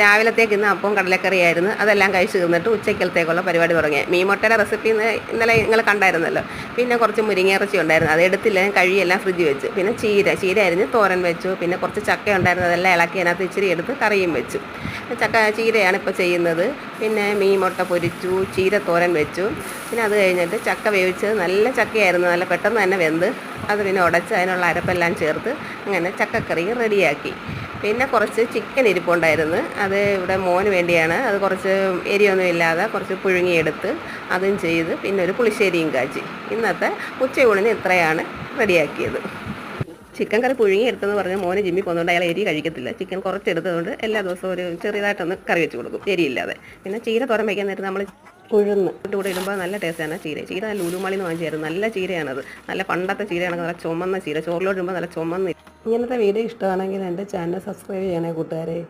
രാവിലത്തേക്ക് ഇന്ന് അപ്പം കടലക്കറിയായിരുന്നു. അതെല്ലാം കഴിച്ച് തീർന്നിട്ട് ഉച്ചയ്ക്കലത്തേക്കുള്ള പരിപാടി തുടങ്ങി. മീൻമുട്ടയുടെ റെസിപ്പി ഇന്നലെ നിങ്ങൾ കണ്ടായിരുന്നല്ലോ. പിന്നെ കുറച്ച് മുരിങ്ങയിറച്ചി ഉണ്ടായിരുന്നു, അത് എടുത്തില്ല, കഴിയെല്ലാം ഫ്രിഡ്ജ് വെച്ച്. പിന്നെ ചീര അരിഞ്ഞ് തോരൻ വെച്ചു. പിന്നെ കുറച്ച് ചക്ക ഉണ്ടായിരുന്നു, അതെല്ലാം ഇളക്കി അതിനകത്ത് ഇച്ചിരി എടുത്ത് കറിയും വെച്ചു. ചീരയാണ് ഇപ്പോൾ ചെയ്യുന്നത്. പിന്നെ മീൻമുട്ട പൊരിച്ചു, ചീര തോരൻ വെച്ചു. പിന്നെ അത് കഴിഞ്ഞിട്ട് ചക്ക വേവിച്ചത് നല്ല ചക്കയായിരുന്നു, നല്ല പെട്ടെന്ന് തന്നെ വെന്ത്. അത് പിന്നെ ഉടച്ച് അതിനുള്ള അരപ്പെല്ലാം ചേർത്ത് അങ്ങനെ ചക്കക്കറി റെഡിയാക്കി. പിന്നെ കുറച്ച് ചിക്കൻ ഇരിപ്പുണ്ടായിരുന്നു, അത് ഇവിടെ മോന് വേണ്ടിയാണ്. അത് കുറച്ച് എരിയൊന്നും ഇല്ലാതെ കുറച്ച് പുഴുങ്ങിയെടുത്ത് അതും ചെയ്ത് പിന്നെ ഒരു പുളിശ്ശേരിയും കാച്ചി. ഇന്നത്തെ ഉച്ചയൂണിന് ഇത്രയാണ് റെഡിയാക്കിയത്. ചിക്കൻ കറി പുഴുങ്ങിയെടുത്തെന്ന് പറഞ്ഞ് മോന് ജിമ്മിൽ പോകുന്നതുകൊണ്ട് അയാൾ എരി കഴിക്കത്തില്ല. ചിക്കൻ കുറച്ചെടുത്തതുകൊണ്ട് എല്ലാ ദിവസവും ഒരു ചെറിയതായിട്ടൊന്ന് കറി വെച്ച് കൊടുക്കും, എരിയില്ലാതെ. പിന്നെ ചീര തോരൻ വയ്ക്കാൻ നേരത്ത് നമ്മൾ കൂടെ ഇടുമ്പോൾ നല്ല ടേസ്റ്റാണ്. ചീര ലൂലുമാളിന്ന് വാങ്ങിച്ചായിരുന്നു, നല്ല ചീരയാണത്. നല്ല പണ്ടത്തെ ചീരയാണെങ്കിൽ നല്ല ചുമന്ന ചീര, ചോറിലോട്ട് ഇടുമ്പോൾ നല്ല ചുമന്ന. ഇങ്ങനത്തെ വീഡിയോ ഇഷ്ടമാണെങ്കിൽ എൻ്റെ ചാനൽ സബ്സ്ക്രൈബ് ചെയ്യണേ കൂട്ടുകാരെ.